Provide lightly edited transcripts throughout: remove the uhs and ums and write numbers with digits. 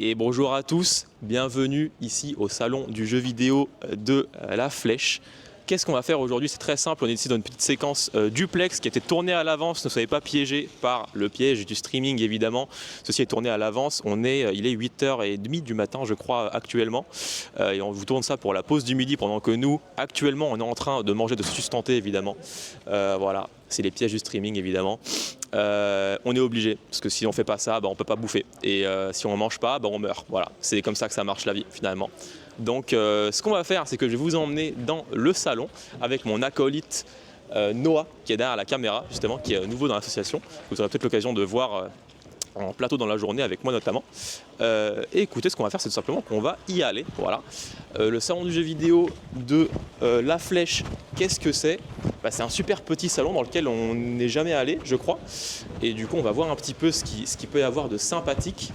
Et bonjour à tous, bienvenue ici au salon du jeu vidéo de La Flèche. Qu'est-ce qu'on va faire aujourd'hui? C'est très simple, on est ici dans une petite séquence duplex qui a été tournée à l'avance, ne soyez pas piégés par le piège du streaming évidemment. Ceci est tourné à l'avance, il est 8h30 du matin je crois actuellement. Et on vous tourne ça pour la pause du midi pendant que nous, actuellement, on est en train de manger, de se sustenter évidemment. Voilà, c'est les pièges du streaming évidemment. On est obligé, parce que si on ne fait pas ça, on ne peut pas bouffer. Et si on ne mange pas, on meurt. Voilà, c'est comme ça que ça marche la vie finalement. Donc ce qu'on va faire, c'est que je vais vous emmener dans le salon avec mon acolyte Noah, qui est derrière la caméra justement, qui est nouveau dans l'association. Vous aurez peut-être l'occasion de voir en plateau dans la journée avec moi notamment. Et écoutez, ce qu'on va faire, c'est tout simplement qu'on va y aller. Voilà. Le salon du jeu vidéo de La Flèche, qu'est-ce que c'est? C'est un super petit salon dans lequel on n'est jamais allé, je crois. Et du coup, on va voir un petit peu ce qu'il peut y avoir de sympathique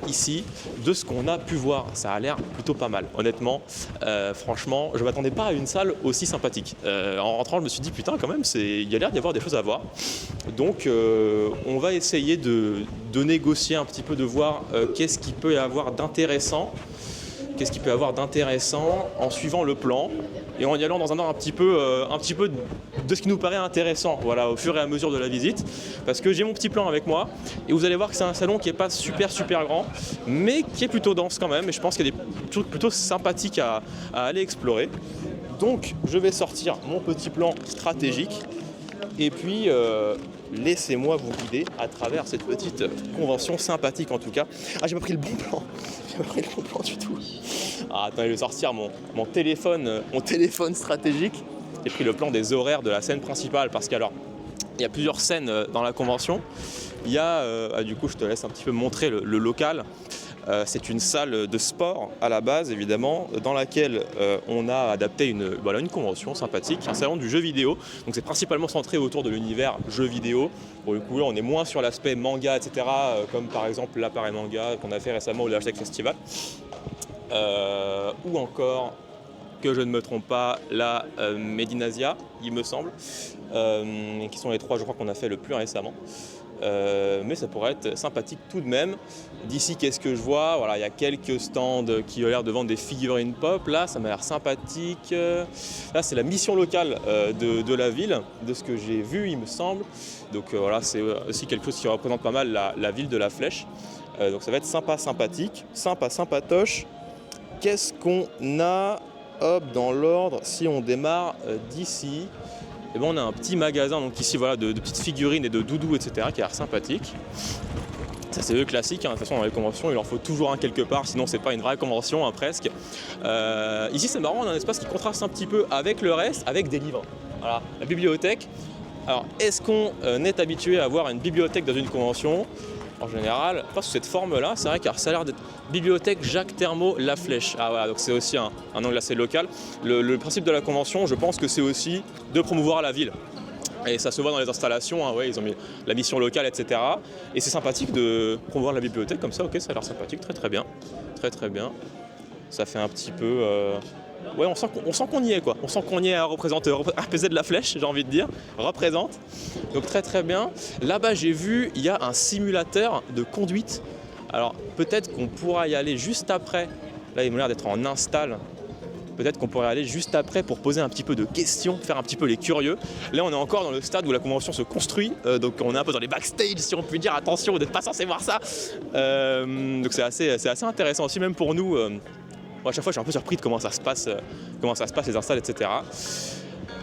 ici. De ce qu'on a pu voir, ça a l'air plutôt pas mal. Honnêtement, franchement, je ne m'attendais pas à une salle aussi sympathique. En rentrant, je me suis dit, putain, quand même, il y a l'air d'y avoir des choses à voir. Donc, on va essayer de négocier un petit peu, de voir qu'est-ce qu'il peut y avoir d'intéressant. Qu'est-ce qu'il peut y avoir d'intéressant en suivant le plan et en y allant dans un ordre un petit peu de ce qui nous paraît intéressant, voilà, au fur et à mesure de la visite. Parce que j'ai mon petit plan avec moi et vous allez voir que c'est un salon qui n'est pas super grand, mais qui est plutôt dense quand même. Et je pense qu'il y a des trucs plutôt sympathiques à aller explorer. Donc je vais sortir mon petit plan stratégique et puis laissez-moi vous guider à travers cette petite convention sympathique en tout cas. Ah, j'ai pas pris le bon plan. J'ai pas pris le bon plan du tout. Ah, attendez, je vais sortir mon téléphone stratégique. J'ai pris le plan des horaires de la scène principale parce qu'il y a plusieurs scènes dans la convention. Il y a, du coup, je te laisse un petit peu montrer le local. C'est une salle de sport à la base évidemment dans laquelle on a adapté une convention sympathique, un salon du jeu vidéo. Donc c'est principalement centré autour de l'univers jeu vidéo. Pour le coup là, on est moins sur l'aspect manga etc. Comme par exemple l'appareil manga qu'on a fait récemment au Hashtag Festival. Ou encore, que je ne me trompe pas, la Medinasia il me semble, qui sont les trois je crois qu'on a fait le plus récemment. Mais ça pourrait être sympathique tout de même. D'ici, qu'est-ce que je vois? Voilà, il y a quelques stands qui ont l'air de vendre des figurines pop. Là, ça m'a l'air sympathique. Là, c'est la mission locale de la ville, de ce que j'ai vu, il me semble. Donc voilà, c'est aussi quelque chose qui représente pas mal la ville de La Flèche. Donc ça va être sympa, sympathique, sympatoche. Qu'est-ce qu'on a? Hop, dans l'ordre, si on démarre d'ici. Et on a un petit magasin donc ici voilà, de petites figurines et de doudous etc. qui a l'air sympathique. Ça c'est le classique, hein. De toute façon dans les conventions il en faut toujours un quelque part, sinon c'est pas une vraie convention hein, presque. Ici c'est marrant, on a un espace qui contraste un petit peu avec le reste, avec des livres. Voilà, la bibliothèque. Alors est-ce qu'on est habitué à avoir une bibliothèque dans une convention? En général, pas sous cette forme-là, c'est vrai car ça a l'air d'être bibliothèque Jacques Thermo La Flèche. Ah voilà, donc c'est aussi un angle assez local. Le principe de la convention, je pense que c'est aussi de promouvoir la ville. Et ça se voit dans les installations, hein, ouais, ils ont mis la mission locale, etc. Et c'est sympathique de promouvoir la bibliothèque comme ça, ok, ça a l'air sympathique, très bien. Très bien. Ça fait un petit peu... Ouais, on sent qu'on y est quoi. On sent qu'on y est à représenter RPZ de La Flèche, j'ai envie de dire. Représente. Donc très bien. Là-bas, j'ai vu, il y a un simulateur de conduite. Alors peut-être qu'on pourra y aller juste après. Là, il m'a l'air d'être en install. Peut-être qu'on pourrait aller juste après pour poser un petit peu de questions, faire un petit peu les curieux. Là, on est encore dans le stade où la convention se construit. Donc on est un peu dans les backstage, si on peut dire. Attention, vous n'êtes pas censé voir ça. Donc c'est assez intéressant aussi, même pour nous. À chaque fois, je suis un peu surpris de comment ça se passe les installs, etc.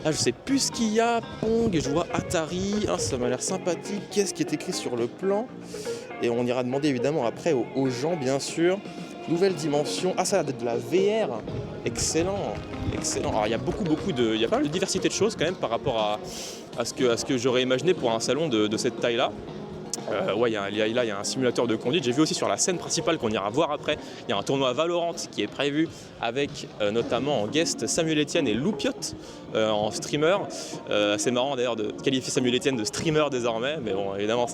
Là, je sais plus ce qu'il y a. Pong, et je vois Atari. Ah, ça m'a l'air sympathique. Qu'est-ce qui est écrit sur le plan? Et on ira demander évidemment après aux gens, bien sûr. Nouvelle dimension. Ah, ça a l'air d'être de la VR. Excellent. Alors, il y a il y a pas mal de diversité de choses quand même par rapport à ce que j'aurais imaginé pour un salon de cette taille-là. Ouais, il y a un simulateur de conduite. J'ai vu aussi sur la scène principale qu'on ira voir après, il y a un tournoi Valorant qui est prévu avec notamment en guest Samuel Etienne et Loupiot en streamer. C'est marrant d'ailleurs de qualifier Samuel Etienne de streamer désormais, mais bon, évidemment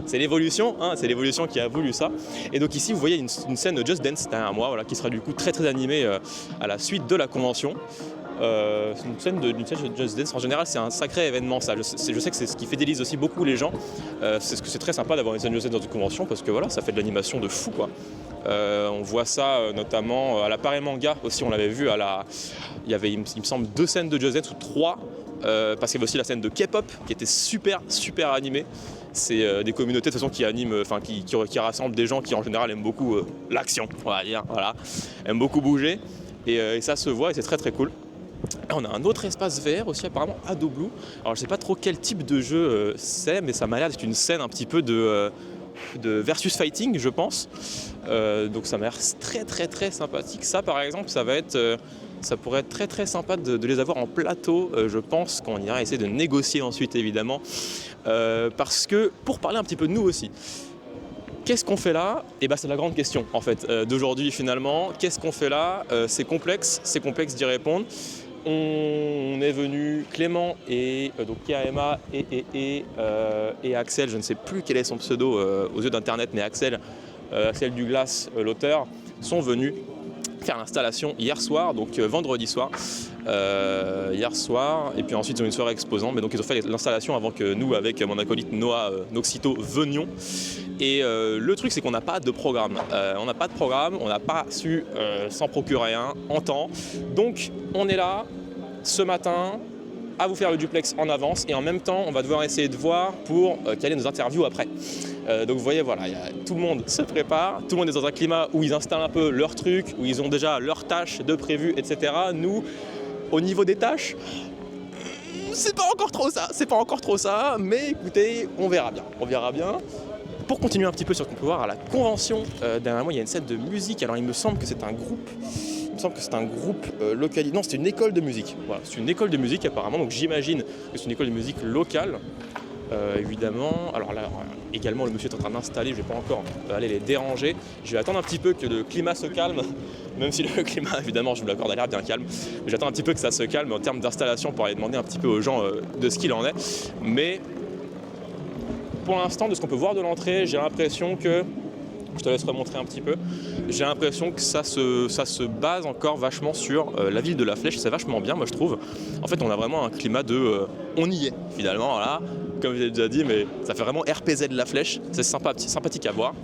c'est l'évolution, hein, c'est l'évolution qui a voulu ça. Et donc ici vous voyez une scène de Just Dance derrière moi, voilà, qui sera du coup très animée à la suite de la convention. D'une scène de Just Dance. En général, c'est un sacré événement, ça. Je sais que c'est ce qui fidélise aussi beaucoup les gens. C'est très sympa d'avoir une scène de Just Dance dans une convention parce que voilà, ça fait de l'animation de fou, quoi. On voit ça notamment à la Paris Manga aussi, on l'avait vu il y avait, il me semble, 2 scènes de Just Dance ou 3, parce qu'il y avait aussi la scène de K-pop qui était super animée. C'est des communautés de toute façon qui animent, qui rassemblent des gens qui en général aiment beaucoup l'action, on va dire, voilà, aiment beaucoup bouger, et ça se voit et c'est très cool. On a un autre espace VR aussi apparemment, Ado Blue. Alors je sais pas trop quel type de jeu c'est, mais ça m'a l'air d'être une scène un petit peu de versus fighting, je pense. Donc ça m'a l'air très sympathique. Ça par exemple, ça pourrait être très sympa de les avoir en plateau. Je pense qu'on ira essayer de négocier ensuite évidemment, parce que pour parler un petit peu de nous aussi. Qu'est-ce qu'on fait là ? Et c'est la grande question en fait d'aujourd'hui finalement. Qu'est-ce qu'on fait là ? C'est complexe d'y répondre. On est venu, Clément et donc KMA et Axel, je ne sais plus quel est son pseudo aux yeux d'internet, mais Axel Douglas, l'auteur, sont venus faire l'installation hier soir, donc vendredi soir, et puis ensuite ils ont une soirée exposant, mais donc ils ont fait l'installation avant que nous, avec mon acolyte Noah Noxito, venions. Et le truc c'est qu'on n'a pas de programme, on n'a pas su s'en procurer un en temps, donc on est là ce matin à vous faire le duplex en avance, et en même temps on va devoir essayer de voir pour caler nos interviews après. Donc vous voyez, voilà, tout le monde se prépare, tout le monde est dans un climat où ils installent un peu leurs trucs, où ils ont déjà leurs tâches de prévues, etc. Nous, au niveau des tâches, c'est pas encore trop ça, mais écoutez, on verra bien. Pour continuer un petit peu sur ce qu'on peut voir à la convention, derrière moi il y a une scène de musique. Alors il me semble que c'est un groupe local. Non, c'est une école de musique. Voilà, c'est une école de musique apparemment, donc j'imagine que c'est une école de musique locale. Évidemment, alors là également le monsieur est en train d'installer, je vais pas encore aller les déranger, je vais attendre un petit peu que le climat se calme, même si le climat évidemment je vous l'accorde a l'air bien calme, mais j'attends un petit peu que ça se calme en termes d'installation pour aller demander un petit peu aux gens de ce qu'il en est. Mais pour l'instant, de ce qu'on peut voir de l'entrée, j'ai l'impression que, je te laisse remontrer un petit peu, j'ai l'impression que ça se base encore vachement sur la ville de La Flèche. C'est vachement bien, moi je trouve. En fait on a vraiment un climat de on y est finalement, voilà, comme je l'ai déjà dit, mais ça fait vraiment RPZ de La Flèche, c'est sympathique à voir.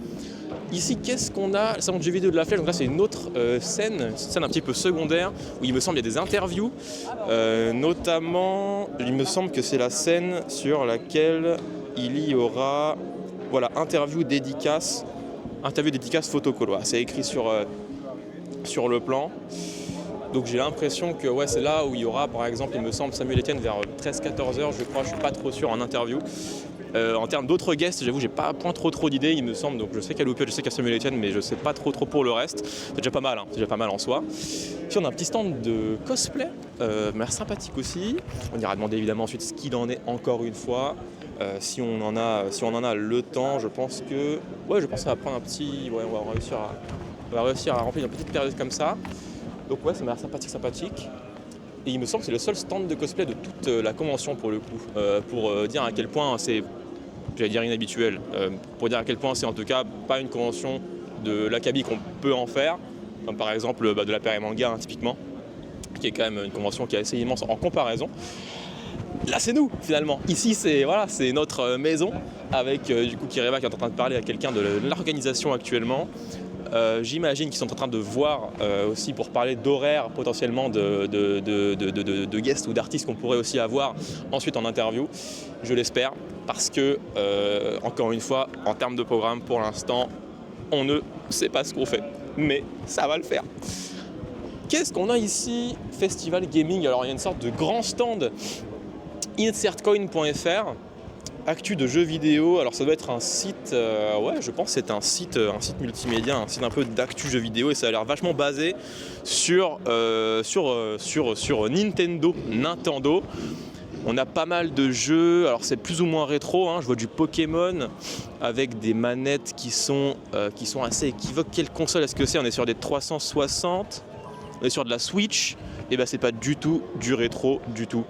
Ici, qu'est-ce qu'on a ? Le salon de jeux vidéo de La Flèche, donc là c'est une autre scène un petit peu secondaire, où il me semble il y a des interviews, notamment il me semble que c'est la scène sur laquelle il y aura, voilà, interview dédicace photocall, c'est écrit sur le plan. Donc j'ai l'impression que c'est là où il y aura par exemple, il me semble, Samuel Etienne vers 13-14h, je crois, je suis pas trop sûr en interview. En termes d'autres guests, j'avoue, j'ai pas trop d'idées, il me semble. Donc je sais qu'à Loupio, je sais qu'à Samuel Etienne, mais je sais pas trop pour le reste. C'est déjà pas mal, c'est déjà pas mal en soi. Ici on a un petit stand de cosplay, mais sympathique aussi. On ira demander évidemment ensuite ce qu'il en est encore une fois. Si on en a le temps, je pense que ça va prendre un petit, on va réussir à remplir une petite période comme ça. Donc ça m'a l'air sympathique. Et il me semble que c'est le seul stand de cosplay de toute la convention pour le coup, pour dire à quel point c'est, j'allais dire inhabituel, pour dire à quel point c'est en tout cas pas une convention de l'Acadie qu'on peut en faire, comme par exemple de la Paris Manga typiquement, qui est quand même une convention qui est assez immense en comparaison. Là c'est nous finalement, ici c'est notre maison, avec du coup Kireva qui est en train de parler à quelqu'un de l'organisation actuellement. J'imagine qu'ils sont en train de voir aussi pour parler d'horaires potentiellement de guests ou d'artistes qu'on pourrait aussi avoir ensuite en interview. Je l'espère, parce que encore une fois, en termes de programme pour l'instant, on ne sait pas ce qu'on fait, mais ça va le faire. Qu'est-ce qu'on a ici ? Festival Gaming. Alors il y a une sorte de grand stand insertcoin.fr, actu de jeux vidéo. Alors ça doit être un site, je pense que c'est un site multimédia, un site un peu d'actu jeux vidéo, et ça a l'air vachement basé sur Nintendo. On a pas mal de jeux, alors c'est plus ou moins rétro, je vois du Pokémon avec des manettes qui sont assez équivoques. Quelle console est-ce que c'est ? On est sur des 360, on est sur de la Switch, et c'est pas du tout du rétro du tout.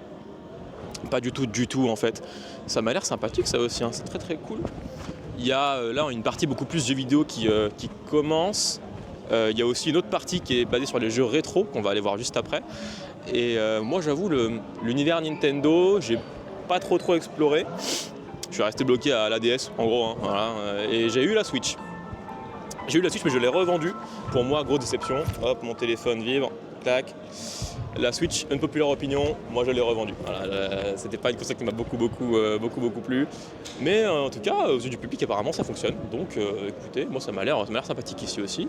Pas du tout en fait. Ça m'a l'air sympathique ça aussi, c'est très cool. Il y a là une partie beaucoup plus jeux vidéo qui commence. Il y a aussi une autre partie qui est basée sur les jeux rétro qu'on va aller voir juste après. Et moi j'avoue l'univers Nintendo, j'ai pas trop exploré. Je suis resté bloqué à la DS en gros, hein, voilà. Et j'ai eu la Switch. J'ai eu la Switch mais je l'ai revendue. Pour moi, grosse déception. Hop, mon téléphone vibre, tac. La Switch, unpopular opinion, moi je l'ai revendue. Voilà, c'était pas une console qui m'a beaucoup plu. Mais en tout cas, aux yeux du public, apparemment ça fonctionne. Donc écoutez, moi ça m'a l'air sympathique ici aussi.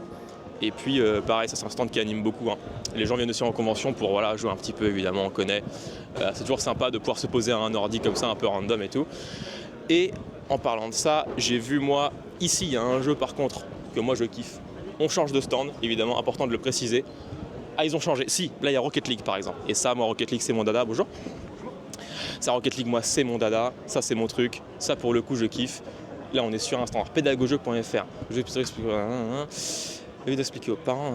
Et puis pareil, ça c'est un stand qui anime beaucoup, hein. Les gens viennent aussi en convention pour voilà, jouer un petit peu, évidemment, on connaît. C'est toujours sympa de pouvoir se poser à un ordi comme ça, un peu random et tout. Et en parlant de ça, j'ai vu moi, ici il y a un jeu par contre que moi je kiffe. On change de stand, évidemment, important de le préciser. Ah, ils ont changé. Si, là il y a Rocket League par exemple. Et ça, moi Rocket League c'est mon dada. Bonjour. Ça, Rocket League, moi c'est mon dada. Ça c'est mon truc. Ça pour le coup je kiffe. Là on est sur un stand pédagogue.fr. Je vais expliquer aux parents.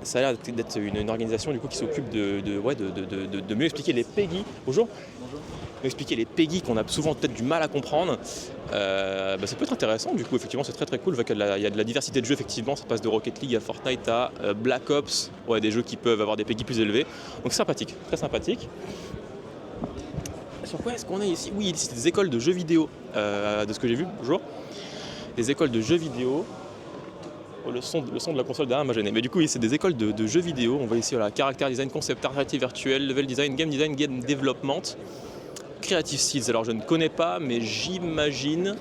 Ça a l'air d'être une organisation du coup qui s'occupe de mieux expliquer les PEGI. Bonjour. Bonjour. Expliquer les PEGI qu'on a souvent peut-être du mal à comprendre. Ça peut être intéressant, du coup effectivement c'est très cool. Il y a de la diversité de jeux, effectivement, ça passe de Rocket League à Fortnite à Black Ops, des jeux qui peuvent avoir des PEGI plus élevés. Donc sympathique, très sympathique. Sur quoi est-ce qu'on est ici? Oui, c'est des écoles de jeux vidéo, de ce que j'ai vu, bonjour. Des écoles de jeux vidéo. Le son de la console derrière m'a gêné. Mais du coup, oui, c'est des écoles de jeux vidéo. On voit ici caractère design, concept art, réalité virtuelle, level design, game development, creative skills. Alors je ne connais pas, mais j'imagine,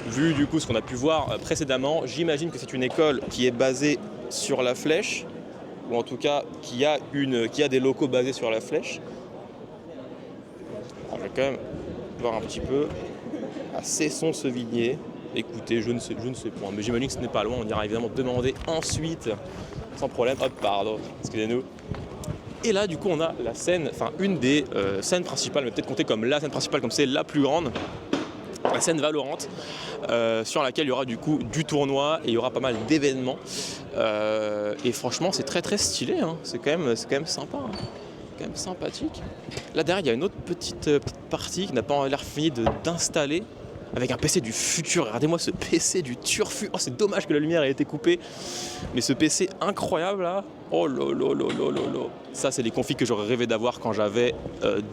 vu du coup ce qu'on a pu voir précédemment, j'imagine que c'est une école qui est basée sur la flèche, ou en tout cas qui a des locaux basés sur la flèche. Alors, je vais quand même voir un petit peu. À Cesson-Sevigné. Écoutez, je ne sais point, mais j'imagine que ce n'est pas loin, on ira évidemment demander ensuite, sans problème. Hop, pardon, excusez-nous. Et là, du coup, on a la scène, enfin une des scènes principales, mais peut-être compter comme la scène principale, comme c'est la plus grande, la scène Valorant, sur laquelle il y aura du coup du tournoi et il y aura pas mal d'événements. Et franchement, c'est très stylé, hein. C'est quand même sympa, hein. Quand même sympathique. Là derrière, il y a une autre petite partie qui n'a pas l'air fini d'installer. Avec un PC du futur, regardez-moi ce PC du turfu. Oh, c'est dommage que la lumière ait été coupée. Mais ce PC incroyable là, oh lolo. Ça, c'est les configs que j'aurais rêvé d'avoir quand j'avais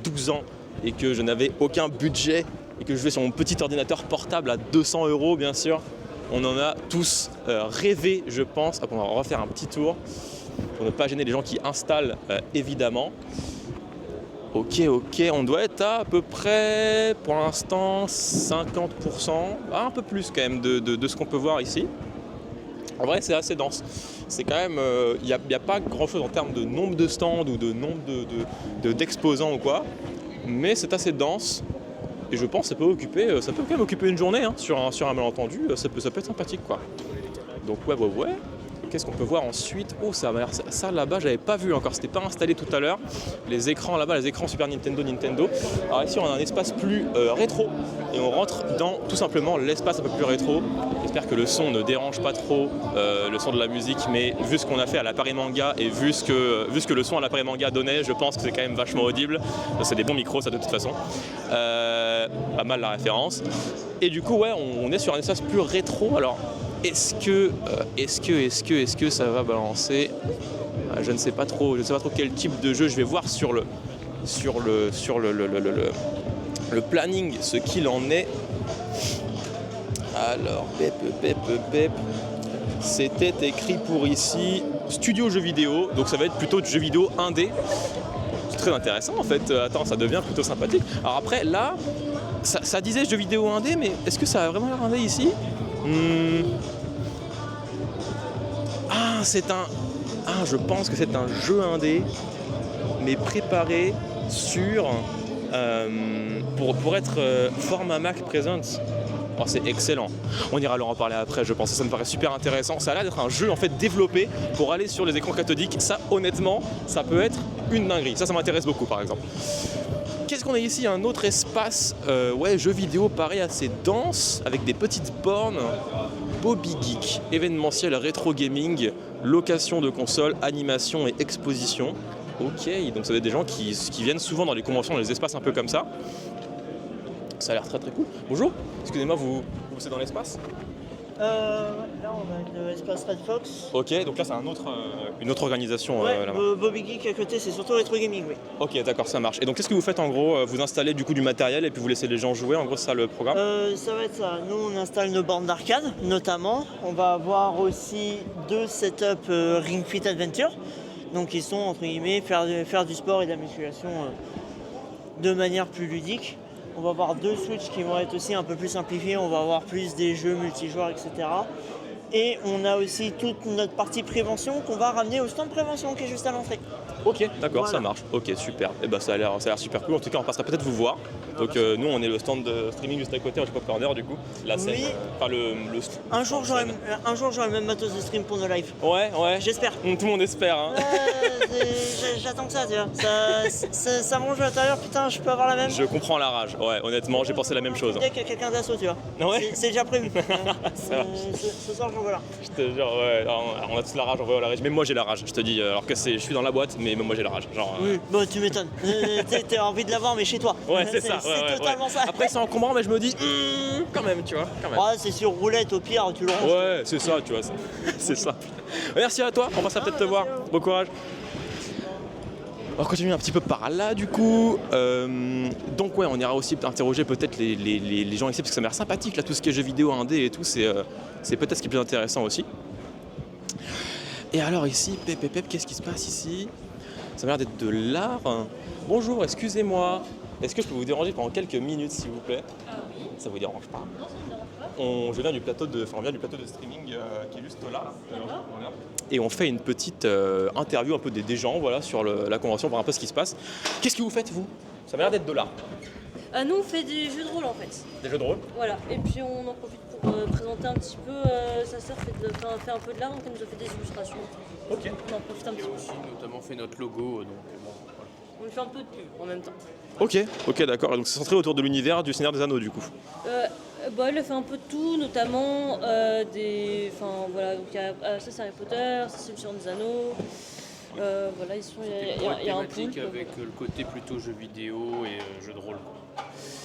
12 ans et que je n'avais aucun budget et que je jouais sur mon petit ordinateur portable à 200 €, bien sûr. On en a tous rêvé, je pense. Hop, on va refaire un petit tour pour ne pas gêner les gens qui installent, évidemment. Ok, on doit être à peu près, pour l'instant, 50%, un peu plus quand même de ce qu'on peut voir ici. En vrai, c'est assez dense. C'est quand même, il n'y a pas grand-chose en termes de nombre de stands ou de nombre d'exposants ou quoi, mais c'est assez dense. Et je pense que ça peut quand même occuper une journée, hein, sur un malentendu, ça peut être sympathique, quoi. Donc ouais. Qu'est-ce qu'on peut voir ensuite? Oh, ça là-bas, j'avais pas vu encore, c'était pas installé tout à l'heure. Les écrans là-bas, les écrans Super Nintendo. Alors ici, on a un espace plus rétro et on rentre dans tout simplement l'espace un peu plus rétro. J'espère que le son ne dérange pas trop le son de la musique, mais vu ce qu'on a fait à l'appareil manga et vu ce que le son à l'appareil manga donnait, je pense que c'est quand même vachement audible. C'est des bons micros, ça, de toute façon. Pas mal la référence. Et du coup, ouais, on est sur un espace plus rétro. Alors, est-ce que ça va balancer? Je ne sais pas trop quel type de jeu je vais voir sur le planning, ce qu'il en est. Alors, c'était écrit pour ici studio jeux vidéo, donc ça va être plutôt du jeu vidéo indé. C'est très intéressant en fait. Attends, ça devient plutôt sympathique. Alors après, là, ça disait jeu vidéo indé, mais est-ce que ça a vraiment l'air indé ici? Je pense que c'est un jeu indé, mais préparé sur pour être format Mac Presents. Oh, c'est excellent. On ira leur en parler après, je pense. Ça me paraît super intéressant. Ça a l'air d'être un jeu en fait développé pour aller sur les écrans cathodiques. Ça, honnêtement, ça peut être une dinguerie. Ça m'intéresse beaucoup, par exemple. Qu'est-ce qu'on a ici? Un autre espace, jeux vidéo, pareil, assez dense, avec des petites bornes. Bobby Geek, événementiel rétro gaming, location de consoles, animation et exposition. Ok, donc ça va être des gens qui viennent souvent dans les conventions, dans les espaces un peu comme ça. Ça a l'air très cool. Bonjour, excusez-moi, vous c'est dans l'espace? Là on a l'espace Red Fox. Ok, donc là c'est une autre organisation là-bas. Bobby Geek à côté, c'est surtout rétro gaming, oui. Ok, d'accord, ça marche. Et donc qu'est-ce que vous faites en gros? Vous installez du coup du matériel et puis vous laissez les gens jouer, en gros c'est ça le programme? Ça va être ça. Nous on installe nos bornes d'arcade notamment. On va avoir aussi 2 setups Ring Fit Adventure. Donc ils sont entre guillemets faire du sport et de la musculation de manière plus ludique. On va avoir 2 Switch qui vont être aussi un peu plus simplifiés. On va avoir plus des jeux multijoueurs, etc. Et on a aussi toute notre partie prévention qu'on va ramener au stand de prévention qui est juste à l'entrée. Ok, d'accord, Voilà. Ça marche. Ok, super. Et bah ça a l'air super cool. En tout cas, on passera peut-être vous voir. Donc nous, on est le stand de streaming juste à côté, au Pop Corner du coup. La scène, Oui. enfin le Un jour j'aurai scène. le même matos de stream pour nos lives. Ouais. J'espère. Tout le monde espère. Hein. J'attends que ça, tu vois. Ça me ronge à l'intérieur, putain, je peux avoir la même. Je comprends la rage. Ouais, honnêtement, j'ai pensé la même chose. Dès qu'il y a quelqu'un d'assaut, tu vois. Ouais. C'est déjà prévu. Ça va. Ce soir, j'en vois là. Je te jure, ouais, on a tous la rage, on voit la rage. Mais moi j'ai la rage, je te dis, alors que je suis dans la boîte, mais moi j'ai la rage. Genre, Oui, bon, tu m'étonnes. T'as envie de l'avoir, mais chez toi. Ouais, c'est ça. C'est totalement ça. Après, c'est encombrant, mais je me dis, quand même, tu vois. Quand même. Ouais, c'est sur roulette, au pire, tu le ranges. Ouais, c'est ça, tu vois. C'est ça. Merci à toi, on passera peut-être te voir. Bon courage. On va continuer un petit peu par là du coup. Donc ouais, on ira aussi interroger peut-être les gens ici parce que ça m'a l'air sympathique là, tout ce qui est jeux vidéo indé et tout, c'est peut-être ce qui est plus intéressant aussi. Et alors ici, pep, qu'est-ce qui se passe ici? Ça m'a l'air d'être de l'art. Bonjour, excusez-moi. Est-ce que je peux vous déranger pendant quelques minutes s'il vous plaît? Ça vous dérange pas? On vient du plateau de streaming qui est juste là. Et on fait une petite interview un peu des gens voilà, sur la convention, voir un peu ce qui se passe. Qu'est-ce que vous faites vous? Ça m'a l'air d'être de l'art. Nous on fait des jeux de rôle en fait. Des jeux de rôle? Voilà. Et puis on en profite pour présenter un petit peu. Sa sœur fait un peu de l'art, donc elle nous a fait des illustrations. Ok. On en profite un petit peu. aussi notamment fait notre logo, donc bon, voilà. On lui fait un peu de pub en même temps. Ok, d'accord. Et donc c'est centré autour de l'univers du Seigneur des Anneaux du coup. Elle a fait un peu de tout, notamment Enfin voilà, donc ça c'est Harry Potter, ça c'est le Seigneur des Anneaux. Voilà, il y a un thématique pool. avec le côté plutôt jeux vidéo et jeux de rôle.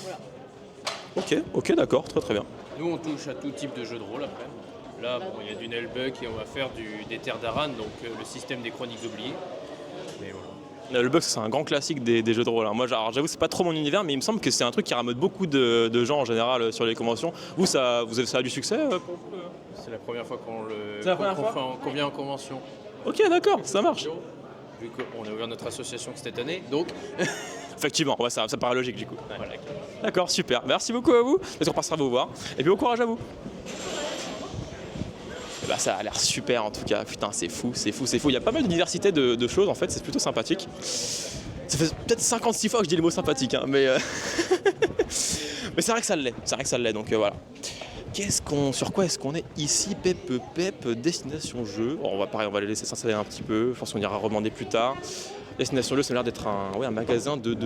Voilà. Ok, d'accord, très bien. Nous on touche à tout type de jeux de rôle après. Là bon, il y a du Nullbuck et on va faire des Terres d'Aran, donc le système des Chroniques oubliées. Mais voilà. Le bug c'est un grand classique des jeux de rôle. Moi j'avoue c'est pas trop mon univers mais il me semble que c'est un truc qui ramène beaucoup de gens en général sur les conventions. Ça a du succès pour vous C'est la première fois C'est la première fois qu'on vient en convention. Ok d'accord, ça marche. Vu qu'on a ouvert notre association cette année, donc Effectivement, ouais, ça paraît logique du coup. Voilà. D'accord, super. Merci beaucoup à vous. On passera vous voir. Et puis bon courage à vous. Et bah, ça a l'air super en tout cas. Putain, c'est fou. Il y a pas mal de diversité de choses en fait, c'est plutôt sympathique. Ça fait peut-être 56 fois que je dis le mot sympathique, hein, mais mais c'est vrai que ça l'est. Donc voilà. Sur quoi est-ce qu'on est ici? Pep, destination jeu. Bon, on va les laisser s'installer un petit peu. Je pense qu'on ira redemander plus tard. Destination jeu, ça a l'air d'être un magasin de.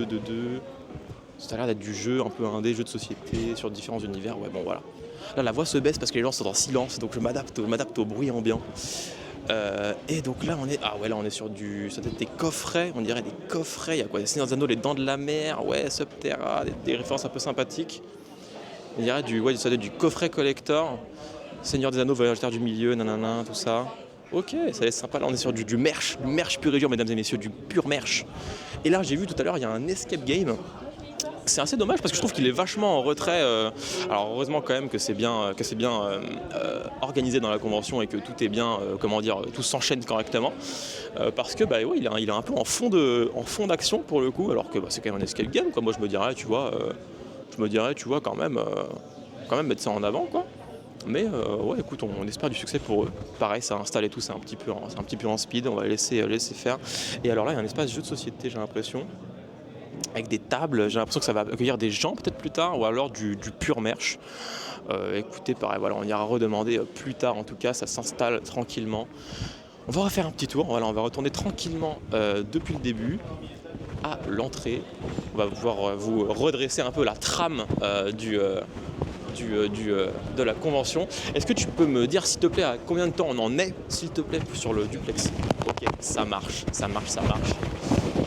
Ça a l'air d'être du jeu, un peu indé, jeu de société sur différents univers. Ouais, bon voilà. Là, la voix se baisse parce que les gens sont en silence, donc je m'adapte au bruit ambiant. Et donc là, on est sur ça doit être des coffrets. On dirait des coffrets. Il y a quoi? Les Seigneurs des Anneaux, les Dents de la Mer, ouais, Subterra, des références un peu sympathiques. Il y aurait ça doit être du coffret collector. Seigneur des Anneaux, Voyageurs du Milieu, nanana, tout ça. Ok, ça va être sympa. Là, on est sur du merch pur et dur, mesdames et messieurs, du pur merch. Et là, j'ai vu tout à l'heure, il y a un escape game. C'est assez dommage parce que je trouve qu'il est vachement en retrait. Alors heureusement quand même que c'est bien organisé dans la convention et que tout est bien, tout s'enchaîne correctement. Parce que il est un peu en fond d'action pour le coup, alors que c'est quand même un escape game. Quoi. Moi je me dirais, tu vois, quand même mettre ça en avant, quoi. Mais ouais, écoute, on espère du succès pour eux. Pareil, ça a installé tout, c'est un petit peu en speed. On va laisser faire. Et alors là, il y a un espace jeu de société, j'ai l'impression. Avec des tables, j'ai l'impression que ça va accueillir des gens peut-être plus tard, ou alors du pur merch. Écoutez, pareil, voilà, on ira redemander plus tard, en tout cas, ça s'installe tranquillement. On va refaire un petit tour, voilà, on va retourner tranquillement depuis le début à l'entrée. On va pouvoir vous redresser un peu la trame de la convention. Est-ce que tu peux me dire, s'il te plaît, à combien de temps on en est, s'il te plaît, sur le duplex? Ok, ça marche.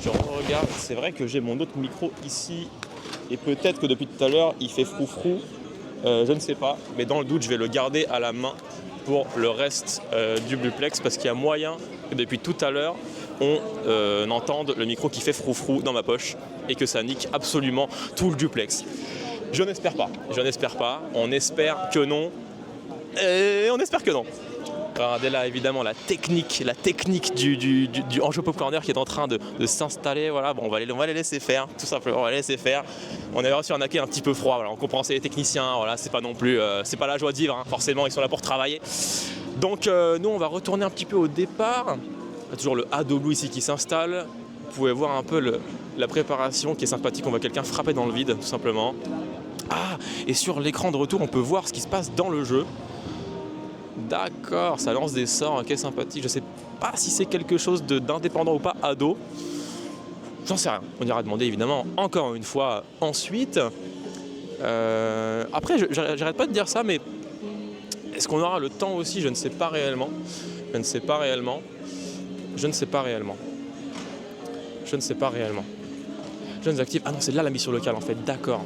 Je regarde, c'est vrai que j'ai mon autre micro ici et peut-être que depuis tout à l'heure il fait froufrou. Je ne sais pas, mais dans le doute, je vais le garder à la main pour le reste du duplex parce qu'il y a moyen que depuis tout à l'heure, on entende le micro qui fait froufrou dans ma poche et que ça nique absolument tout le duplex. Je n'espère pas, on espère que non, et on espère que non. Regardez là évidemment la technique du Anjou Pop Corner qui est en train de s'installer. Voilà, bon, on va les laisser faire, tout simplement, on va les laisser faire. On est sur un accueil un petit peu froid, voilà, on comprend c'est les techniciens, voilà, c'est pas non plus, c'est pas la joie de vivre, hein, forcément ils sont là pour travailler. Donc nous on va retourner un petit peu au départ. Il y a toujours le Ado Blue ici qui s'installe. Vous pouvez voir un peu la préparation qui est sympathique, on voit quelqu'un frapper dans le vide tout simplement. Ah, et sur l'écran de retour on peut voir ce qui se passe dans le jeu. D'accord, ça lance des sorts, ok, sympathique. Je sais pas si c'est quelque chose d'indépendant ou pas, Ado. J'en sais rien. On ira demander évidemment encore une fois ensuite. Après, j'arrête pas de dire ça, mais est-ce qu'on aura le temps aussi? Je ne sais pas réellement. Jeunes actifs. Ah non, c'est là la mission locale en fait, d'accord.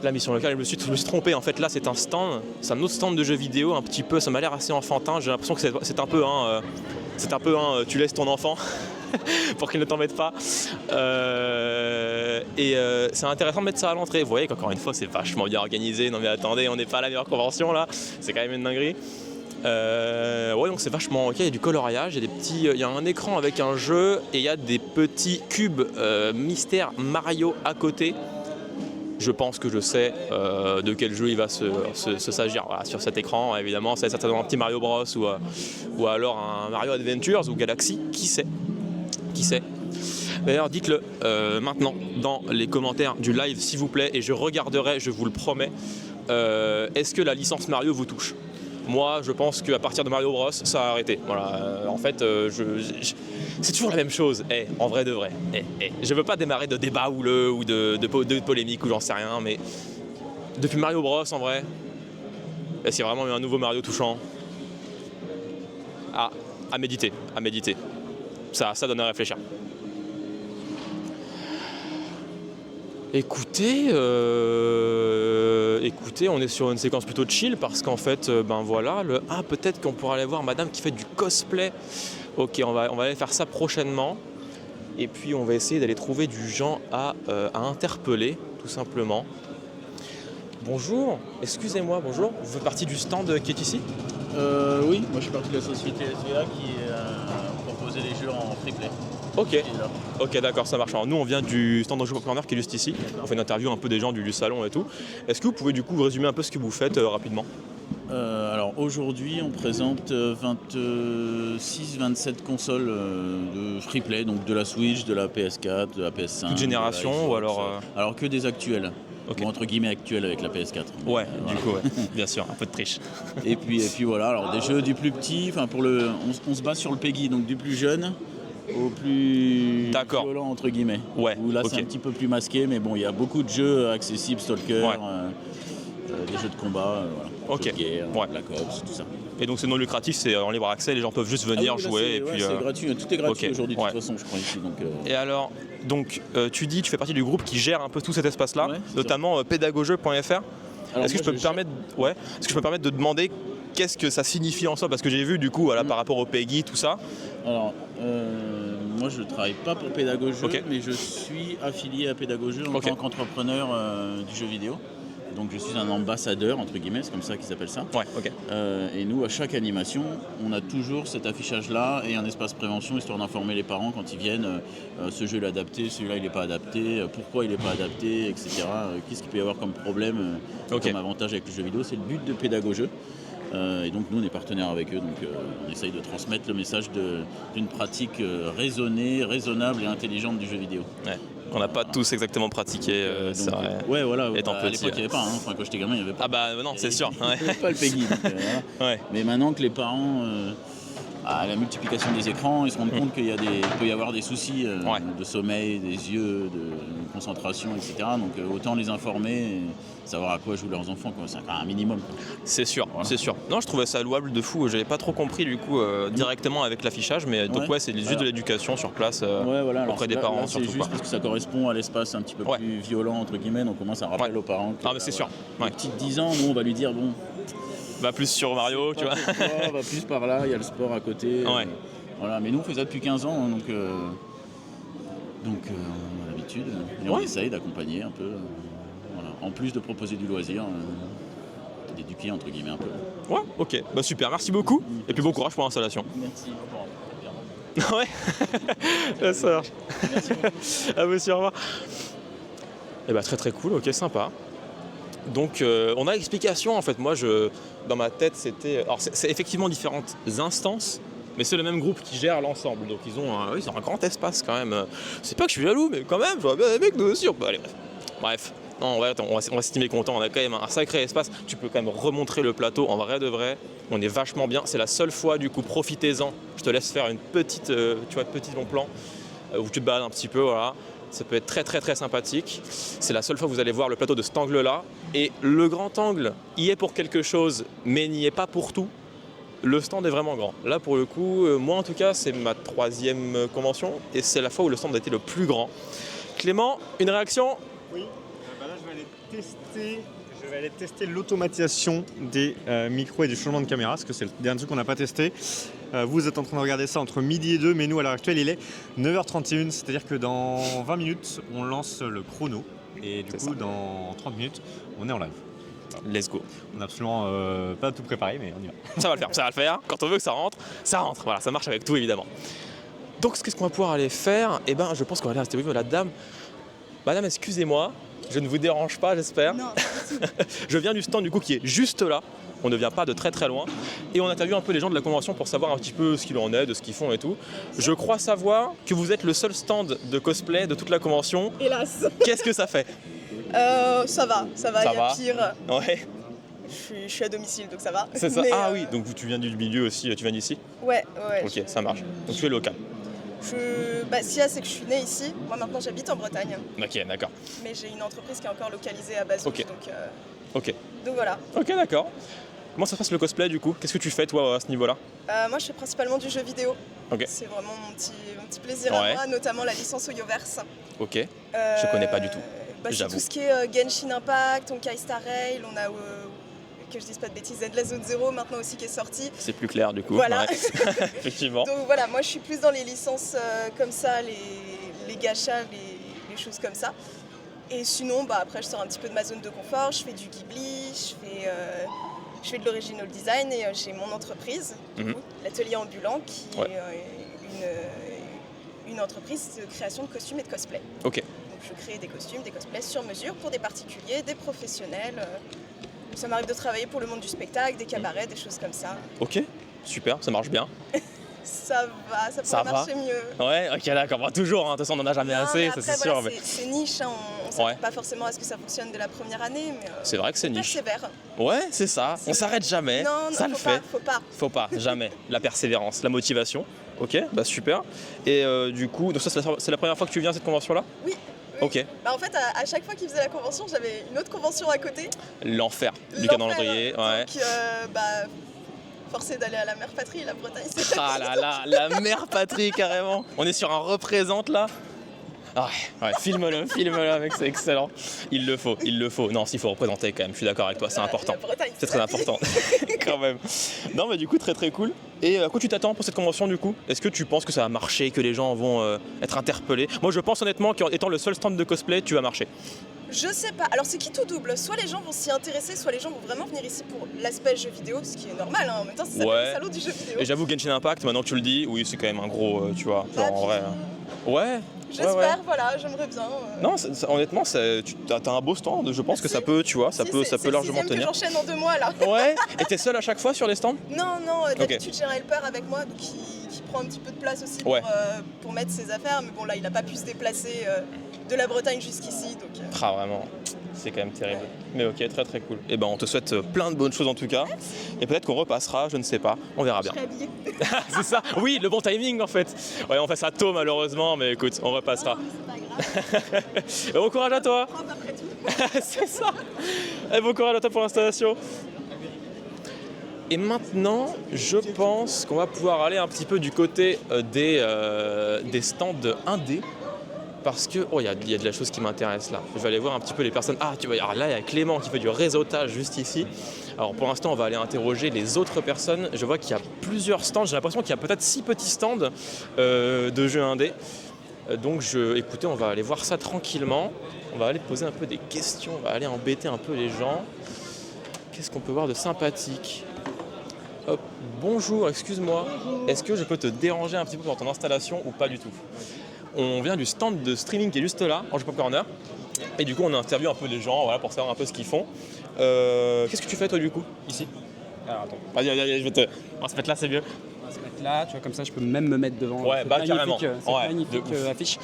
La mission locale, je me suis trompé. En fait, là, c'est un stand, c'est un autre stand de jeux vidéo, un petit peu. Ça m'a l'air assez enfantin. J'ai l'impression que c'est un peu, tu laisses ton enfant pour qu'il ne t'embête pas. C'est intéressant de mettre ça à l'entrée. Vous voyez qu'encore une fois, c'est vachement bien organisé. Non mais attendez, on n'est pas à la meilleure convention là. C'est quand même une dinguerie. Ouais, donc c'est vachement ok. Il y a du coloriage, il y a un écran avec un jeu et il y a des petits cubes mystère Mario à côté. Je pense que je sais de quel jeu il va s'agir. Voilà, sur cet écran, évidemment, c'est certainement un petit Mario Bros ou alors un Mario Adventures ou Galaxy, qui sait. D'ailleurs, dites-le maintenant dans les commentaires du live, s'il vous plaît, et je regarderai, je vous le promets, est-ce que la licence Mario vous touche ? Moi, je pense qu'à partir de Mario Bros, ça a arrêté. Voilà, en fait, c'est toujours la même chose. En vrai de vrai. Je veux pas démarrer de débat houleux ou de polémique ou j'en sais rien, mais depuis Mario Bros, en vrai, est-ce qu'il y a vraiment eu un nouveau Mario touchant ? À méditer. Ça donne à réfléchir. Écoutez, on est sur une séquence plutôt chill parce qu'en fait, voilà, peut-être qu'on pourra aller voir madame qui fait du cosplay. Ok, on va aller faire ça prochainement. Et puis on va essayer d'aller trouver du gens à interpeller, tout simplement. Bonjour, excusez-moi, bonjour. Vous faites partie du stand qui est ici ? Oui, moi je suis partie de la société SVA qui proposait les jeux en free play. Ok, d'accord, ça marche. Alors, nous, on vient du stand Anjou Pop Corner qui est juste ici. On fait une interview un peu des gens du salon et tout. Est-ce que vous pouvez du coup résumer un peu ce que vous faites rapidement ? Alors aujourd'hui, on présente 26-27 consoles de free play, donc de la Switch, de la PS4, de la PS5. Toute génération ou alors Alors que des actuels. Okay. Ou entre guillemets actuels avec la PS4. Ouais, du coup, ouais. Bien sûr, un peu de triche. Et puis voilà, alors des jeux du plus petit, on se base sur le PEGI, donc du plus jeune au plus violent entre guillemets. Ouais. Où là c'est un petit peu plus masqué, mais bon, il y a beaucoup de jeux accessibles, Stalker, des jeux de combat, jeux de guerre, Black Ops, tout ça. Et donc c'est non lucratif, c'est en libre accès, les gens peuvent juste venir jouer. C'est gratuit, tout est gratuit aujourd'hui de toute façon, je crois ici. Et alors, tu fais partie du groupe qui gère un peu tout cet espace-là, notamment pédagogeux.fr. Est-ce que je peux me permettre de demander qu'est-ce que ça signifie en soi ? Parce que j'ai vu du coup par rapport au PEGI, tout ça. Alors, moi je ne travaille pas pour Pédagogeux, mais je suis affilié à Pédagogeux en tant qu'entrepreneur du jeu vidéo. Donc je suis un ambassadeur, entre guillemets, c'est comme ça qu'ils appellent ça. Et nous, à chaque animation, on a toujours cet affichage-là et un espace prévention, histoire d'informer les parents quand ils viennent. Ce jeu est adapté, celui-là il n'est pas adapté, pourquoi il n'est pas adapté, etc. Qu'est-ce qu'il peut y avoir comme problème, comme avantage avec le jeu vidéo. C'est le but de Pédagogeux. Et donc nous on est partenaires avec eux, donc on essaye de transmettre le message d'une pratique raisonnée, raisonnable et intelligente du jeu vidéo. Ouais. On n'a pas tous exactement pratiqué, c'est vrai. Ouais, voilà. Étant à l'époque, il n'y avait pas. Enfin, quand j'étais gamin, il n'y avait pas. Ah bah non, c'est sûr. Il n'y avait pas le PEGI. Donc, mais maintenant que les parents à la multiplication des écrans, ils se rendent compte qu'il peut y avoir des soucis de sommeil, des yeux, de concentration, etc. Donc autant les informer et savoir à quoi jouent leurs enfants, quoi. C'est un minimum, quoi. C'est sûr, c'est sûr. Non, je trouvais ça louable de fou. J'avais pas trop compris du coup directement avec l'affichage, mais donc c'est juste de l'éducation sur place auprès des parents. C'est juste parce que ça correspond à l'espace un petit peu plus violent entre guillemets, donc on commence à rappeler aux parents. Ah mais c'est sûr. Le petit de 10 ans, nous on va lui dire bon. Va plus sur Mario, tu vois. Va plus par là, il y a le sport à côté. Voilà, mais nous on fait ça depuis 15 ans, donc on a l'habitude et on essaye d'accompagner un peu. Voilà. En plus de proposer du loisir, d'éduquer entre guillemets un peu. Ouais, ok, bah super, merci beaucoup. Et puis bon courage pour l'installation. Merci. Ouais, ça marche. À vous aussi, au revoir. Et bah très cool, ok, sympa. Donc on a l'explication en fait, moi dans ma tête c'était... Alors c'est effectivement différentes instances, mais c'est le même groupe qui gère l'ensemble, donc ils ont un grand espace quand même. C'est pas que je suis jaloux, mais quand même, j'aurais bien aimé que nous aussi... Allez, bref. Non, on va s'estimer content, on a quand même un sacré espace, tu peux quand même remontrer le plateau en vrai de vrai, on est vachement bien, c'est la seule fois du coup, profitez-en, je te laisse faire une petite, petit long plan, où tu te balades un petit peu, voilà. Ça peut être très sympathique. C'est la seule fois que vous allez voir le plateau de cet angle-là. Et le grand angle y est pour quelque chose, mais n'y est pas pour tout. Le stand est vraiment grand. Là, pour le coup, moi en tout cas, c'est ma 3e convention. Et c'est la fois où le stand a été le plus grand. Clément, une réaction ? Oui, là je vais aller tester l'automatisation des micros et du changement de caméra, parce que c'est le dernier truc qu'on n'a pas testé. Vous êtes en train de regarder ça entre midi et 2, mais nous à l'heure actuelle il est 9h31, c'est-à-dire que dans 20 minutes on lance le chrono et du coup dans 30 minutes on est en live. Let's go. On n'a absolument pas tout préparé, mais on y va. Ça va le faire. Quand on veut que ça rentre. Voilà, ça marche avec tout évidemment. Donc qu'est-ce qu'on va pouvoir aller faire ? Eh ben je pense qu'on va aller interviewer la dame. Madame, excusez-moi, je ne vous dérange pas, j'espère. Non. Je viens du stand du coup qui est juste là. On ne vient pas de très loin. Et on interviewe un peu les gens de la convention pour savoir un petit peu ce qu'il en est, de ce qu'ils font et tout. Je crois savoir que vous êtes le seul stand de cosplay de toute la convention. Hélas. Qu'est-ce que ça fait ? Ça va, il y a pire. Ouais. Je suis à domicile, donc ça va. C'est ça. Mais, oui, donc tu viens du milieu aussi, tu viens d'ici ? Ouais. Ok, ça marche. Donc tu es local. Si c'est que je suis née ici. Moi maintenant j'habite en Bretagne. Ok, d'accord. Mais j'ai une entreprise qui est encore localisée à Bazouge. Ok. Donc voilà. Ok, d'accord. Comment ça se passe le cosplay du coup ? Qu'est-ce que tu fais toi à ce niveau-là ? Moi je fais principalement du jeu vidéo. Ok. C'est vraiment mon petit plaisir à moi, notamment la licence Oyoverse. Ok. Je connais pas du tout. C'est J'avoue. tout ce qui est Genshin Impact, Honkai Star Rail, on a que je dise pas de bêtises, Endless Zone Zero maintenant aussi qui est sorti. C'est plus clair du coup. Voilà. Ouais. Effectivement. Donc voilà, moi je suis plus dans les licences comme ça, les gachas, les choses comme ça. Et sinon, après je sors un petit peu de ma zone de confort, je fais du Ghibli, je fais de l'original design et j'ai mon entreprise, l'atelier ambulant qui est une entreprise de création de costumes et de cosplay. Ok. Donc je crée des costumes, des cosplays sur mesure pour des particuliers, des professionnels. Ça m'arrive de travailler pour le monde du spectacle, des cabarets, des choses comme ça. Ok, super, ça marche bien. Ça va, ça pourrait marcher mieux. Ouais, ok, d'accord, toujours, de toute façon on n'en a jamais assez, après, ça c'est sûr. C'est niche, on ne s'arrête pas forcément à ce que ça fonctionne dès la première année, mais c'est vrai que c'est niche. Persévère. Ouais, c'est ça, on s'arrête jamais, ça le fait. Faut pas, jamais, la persévérance, la motivation. Ok, super. Et du coup, donc ça c'est la première fois que tu viens à cette convention-là ? Oui. Ok. En fait, à chaque fois qu'ils faisaient la convention, j'avais une autre convention à côté. L'enfer du calendrier, ouais. Donc, forcé d'aller à la mère patrie, la Bretagne. Ah là là, la mère patrie carrément. On est sur un représente là. Ah ouais, filme-le mec, c'est excellent. Il le faut. Non, s'il faut représenter quand même, je suis d'accord avec toi, c'est important. C'est très important, quand même. Non mais du coup, très cool. Et à quoi tu t'attends pour cette convention du coup ? Est-ce que tu penses que ça va marcher, que les gens vont être interpellés ? Moi je pense honnêtement qu'étant le seul stand de cosplay, tu vas marcher. Je sais pas, alors c'est qui tout double, soit les gens vont s'y intéresser, soit les gens vont vraiment venir ici pour l'aspect jeu vidéo, ce qui est normal, en même temps c'est le salon du jeu vidéo. Et j'avoue Genshin Impact, maintenant que tu le dis, oui c'est quand même un gros, tu vois, genre en vrai. Ouais. J'espère, voilà, j'aimerais bien. Non, honnêtement, t'as un beau stand, je pense que ça peut, tu vois, ça peut largement tenir. C'est le 6e que j'enchaîne en 2 mois là. Ouais, et t'es seul à chaque fois sur les stands ? Non, d'habitude j'ai un helper avec moi, donc qui prend un petit peu de place aussi pour mettre ses affaires, mais bon là il a pas pu se déplacer de la Bretagne jusqu'ici, donc... Ah vraiment, C'est quand même terrible. Mais ok, très très cool. Et ben on te souhaite plein de bonnes choses en tout cas. Et peut-être qu'on repassera, je ne sais pas. On verra bien. Je serai habillée. C'est ça. Oui, le bon timing en fait. Ouais, on fait ça tôt malheureusement, mais écoute, on repassera. Et bon courage à toi. Après tout. C'est ça. Et bon courage à toi pour l'installation. Et maintenant, je pense qu'on va pouvoir aller un petit peu du côté des stands de 1D. Parce que, il y a de la chose qui m'intéresse là. Je vais aller voir un petit peu les personnes. Ah, tu vois, alors là, il y a Clément qui fait du réseautage juste ici. Alors pour l'instant, on va aller interroger les autres personnes. Je vois qu'il y a plusieurs stands. J'ai l'impression qu'il y a peut-être 6 petits stands de jeux indés. Donc, écoutez, on va aller voir ça tranquillement. On va aller poser un peu des questions. On va aller embêter un peu les gens. Qu'est-ce qu'on peut voir de sympathique ? Hop, bonjour, excuse-moi. Est-ce que je peux te déranger un petit peu dans ton installation ou pas du tout ? On vient du stand de streaming qui est juste là, en Pop Corner. Et du coup, on interviewe un peu les gens pour savoir un peu ce qu'ils font. Qu'est-ce que tu fais toi du coup, ici ? Alors attends, Vas-y, on va se mettre là, c'est mieux. on va se mettre là, tu vois, comme ça je peux même me mettre devant Ouais, cette bah, magnifique, carrément. cette Ouais, magnifique de ouf. affiche.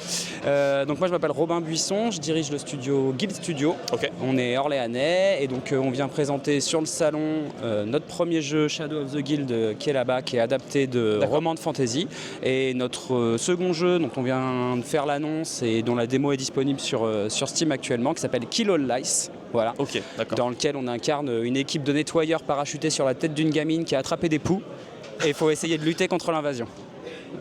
Donc moi je m'appelle Robin Buisson, je dirige le studio Guild Studio. Ok. On est orléanais et donc on vient présenter sur le salon notre premier jeu Shadow of the Guild qui est là-bas, qui est adapté de romans de fantasy. Et notre second jeu dont on vient de faire l'annonce et dont la démo est disponible sur Steam actuellement, qui s'appelle Kill All Lice. Voilà. Ok, d'accord. Dans lequel on incarne une équipe de nettoyeurs parachutés sur la tête d'une gamine qui a attrapé des poux et il faut essayer de lutter contre l'invasion.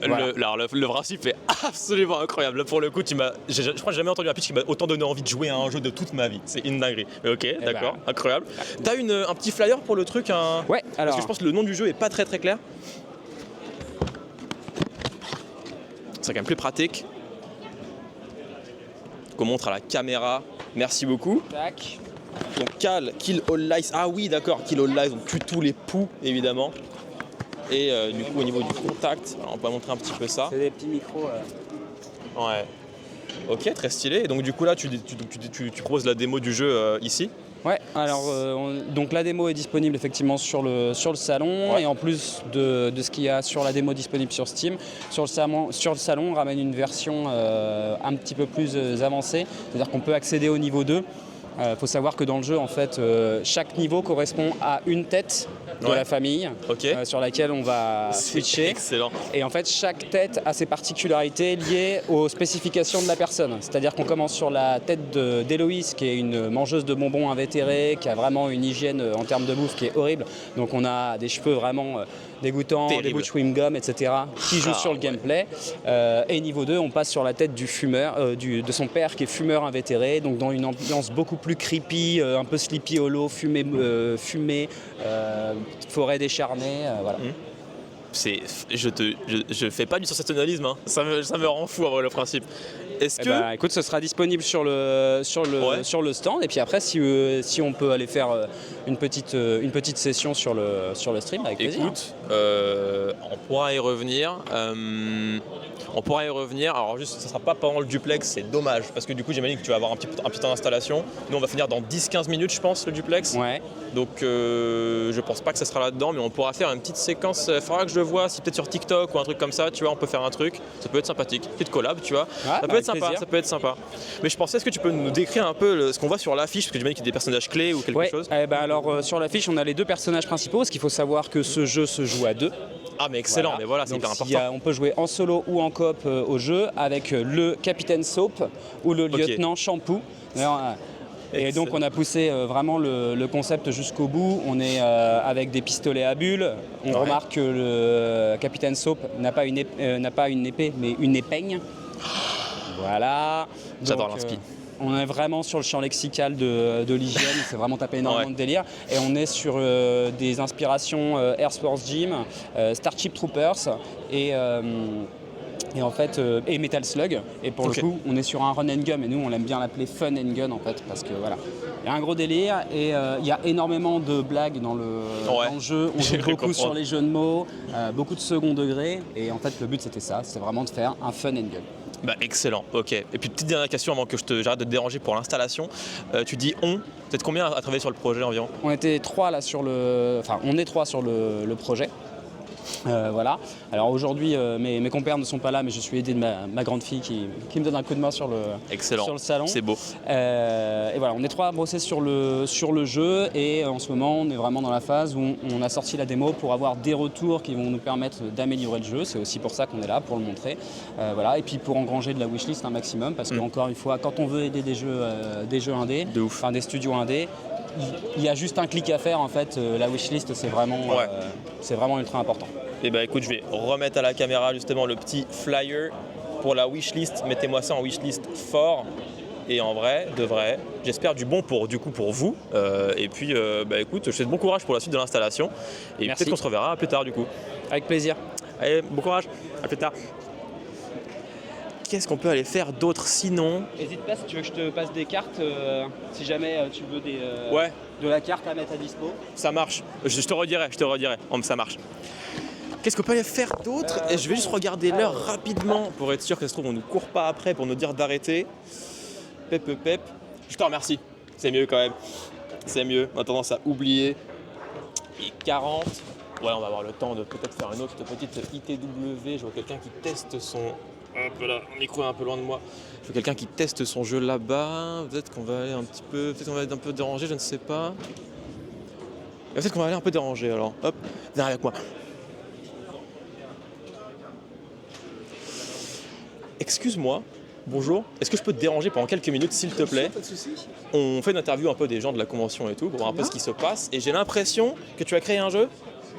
Voilà. Le principe est absolument incroyable. Là, pour le coup, je crois que j'ai jamais entendu un pitch qui m'a autant donné envie de jouer à un jeu de toute ma vie. C'est une dinguerie. Mais ok, d'accord, incroyable. T'as un petit flyer pour le truc Ouais, Parce alors. que je pense que le nom du jeu est pas très très clair. C'est quand même plus pratique. Qu'on montre à la caméra. Merci beaucoup. Tac. Donc Kill All Lice. Ah oui, d'accord, Kill All Lice. Donc tue tous les poux, évidemment. Et du coup, au niveau du contact, alors on peut montrer un petit peu ça. C'est des petits micros. Ouais. Ok, très stylé. Et donc du coup là, tu proposes la démo du jeu ici. Ouais, alors donc la démo est disponible effectivement sur le salon, Ouais. et en plus de ce qu'il y a sur la démo disponible sur Steam, sur le salon on ramène une version un petit peu plus avancée, c'est-à-dire qu'on peut accéder au niveau 2. Faut savoir que dans le jeu, en fait, chaque niveau correspond à une tête de la famille sur laquelle on va switcher. Excellent. Et en fait, chaque tête a ses particularités liées aux spécifications de la personne. C'est-à-dire qu'on commence sur la tête d'Héloïse, qui est une mangeuse de bonbons invétérée, qui a vraiment une hygiène en termes de bouffe qui est horrible. Donc on a des cheveux vraiment dégoûtants, des bouts de chewing-gum, etc. qui jouent sur le gameplay. Et niveau 2, on passe sur la tête du fumeur, de son père qui est fumeur invétéré, donc dans une ambiance beaucoup plus creepy, un peu Sleepy Hollow, fumée, forêt décharnée, voilà. Je fais pas du sensationnalisme, hein. Ça me rend fou en vrai, le principe. Est-ce que Écoute, ce sera disponible sur le stand, et puis après si on peut aller faire une petite session sur le stream, avec plaisir. Écoute, on pourra y revenir. Alors juste, ça sera pas pendant le duplex, c'est dommage, parce que du coup j'imagine que tu vas avoir un petit temps d'installation. Nous on va finir dans 10-15 minutes je pense le duplex. Ouais. Donc je pense pas que ça sera là-dedans, mais on pourra faire une petite séquence. Il faudra que je vois si peut-être sur TikTok ou un truc comme ça, tu vois, on peut faire un truc. Ça peut être sympathique, petite collab, tu vois. Ouais, Ça peut être sympa. Mais je pensais, est-ce que tu peux nous décrire un peu ce qu'on voit sur l'affiche, parce que j'imagine qu'il y a des personnages clés ou quelque chose. Alors sur l'affiche on a les deux personnages principaux, parce qu'il faut savoir que ce jeu se joue à deux. Ah mais excellent, mais voilà, c'est Donc, hyper important. on peut jouer en solo ou en coop au jeu avec le capitaine Soap ou le lieutenant Shampoo. Et donc on a poussé vraiment le concept jusqu'au bout. On est avec des pistolets à bulles. On remarque que le capitaine Soap n'a pas une épée mais une épeigne. Voilà. J'adore Donc, l'inspi. On est vraiment sur le champ lexical de l'hygiène, c'est vraiment tapé énormément de délire. Et on est sur des inspirations Air Force Gym, Starship Troopers et en fait, et Metal Slug. Et pour le coup, on est sur un run and gun, et nous on aime bien l'appeler fun and gun en fait, parce que voilà. Il y a un gros délire et il y a énormément de blagues dans le jeu. On joue beaucoup sur les jeux de mots, beaucoup de second degré. Et en fait, le but c'était ça, c'était vraiment de faire un fun and gun. Bah excellent, ok. Et puis petite dernière question avant que j'arrête de te déranger pour l'installation. Tu dis peut-être combien à travailler sur le projet environ? On était trois là on est trois sur le projet. Voilà. Alors aujourd'hui, mes compères ne sont pas là, mais je suis aidé de ma grande fille qui me donne un coup de main sur le salon. C'est beau. Et voilà, on est 3 à bosser sur le jeu et en ce moment, on est vraiment dans la phase où on a sorti la démo pour avoir des retours qui vont nous permettre d'améliorer le jeu. C'est aussi pour ça qu'on est là, pour le montrer. Voilà. Et puis pour engranger de la wishlist un maximum, parce qu'encore une fois, quand on veut aider des jeux indés, enfin des studios indés, il y a juste un clic à faire en fait. La wishlist, c'est vraiment ultra important. Et bah écoute, je vais remettre à la caméra justement le petit flyer pour la wishlist. Mettez-moi ça en wishlist fort. Et en vrai, de vrai, j'espère du bon pour vous. Et puis, bah écoute, je te souhaite bon courage pour la suite de l'installation. Et Merci. peut-être qu'on se reverra plus tard du coup. Avec plaisir. Allez, bon courage, à plus tard. Qu'est-ce qu'on peut aller faire d'autre sinon? N'hésite pas si tu veux que je te passe des cartes, si jamais tu veux de la carte à mettre à dispo. Ça marche, je te redirai, ça marche. Qu'est-ce qu'on peut aller faire d'autre? Et je vais juste regarder l'heure rapidement pour être sûr que ça se trouve on nous court pas après pour nous dire d'arrêter. Pep. Je te remercie, c'est mieux quand même. C'est mieux, on a tendance à oublier. Et 40. Ouais, on va avoir le temps de peut-être faire une autre petite ITW. Je vois quelqu'un qui teste son... Hop là, mon micro est un peu loin de moi. Je vois quelqu'un qui teste son jeu là-bas. Peut-être qu'on va aller un petit peu... Peut-être qu'on va être un peu dérangé, je ne sais pas. Peut-être qu'on va aller un peu déranger alors. Hop, viens avec moi. Excuse-moi, bonjour. Est-ce que je peux te déranger pendant quelques minutes, s'il te plaît? Pas de soucis. On fait une interview un peu des gens de la convention et tout, pour voir un peu ce qui se passe. Et j'ai l'impression que tu as créé un jeu.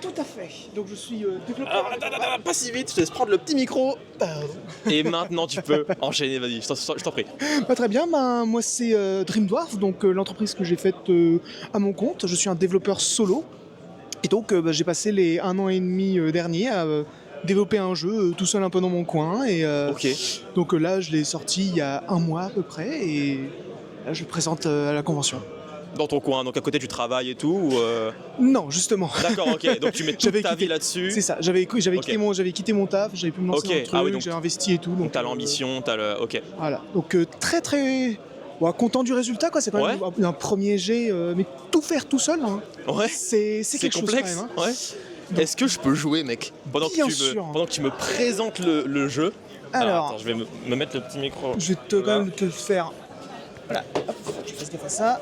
Tout à fait. Donc je suis développeur. Alors, attends, pas si vite, je te laisse prendre le petit micro. Pardon. Et maintenant, tu peux enchaîner, vas-y, je t'en prie. Très bien, moi c'est Dream Dwarf, donc l'entreprise que j'ai faite à mon compte. Je suis un développeur solo. Et donc j'ai passé les 1 an et demi dernier à développer un jeu tout seul un peu dans mon coin. Et donc là je l'ai sorti il y a 1 mois à peu près. Et là je le présente à la convention. Dans ton coin, donc à côté tu travailles et tout ou Non, justement. D'accord, ok, donc tu mets toute ta vie là-dessus. C'est ça, j'avais quitté mon taf, j'avais pu me lancer dans le truc, donc j'ai investi et tout. Donc t'as l'ambition, t'as le... Ok. Voilà, donc très content du résultat, quoi. C'est quand même un premier jet, mais tout faire tout seul, hein. Ouais. C'est quelque complexe, chose quand même, hein. Ouais. Est-ce que je peux jouer, mec, pendant que tu me présentes le jeu? Alors, attends, je vais me mettre le petit micro. Je vais quand même te faire... Voilà, hop, je fais gaffe à ça.